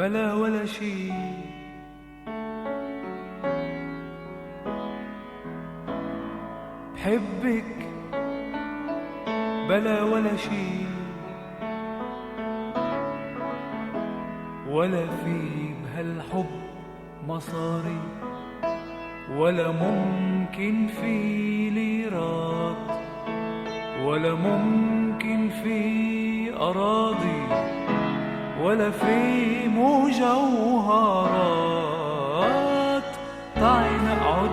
بلا ولا شي. بحبك بلا ولا شي، ولا في بهالحب مصاري، ولا ممكن في ليرات، ولا ممكن في أراضي، ولا في مجوهرات. تعي نقعد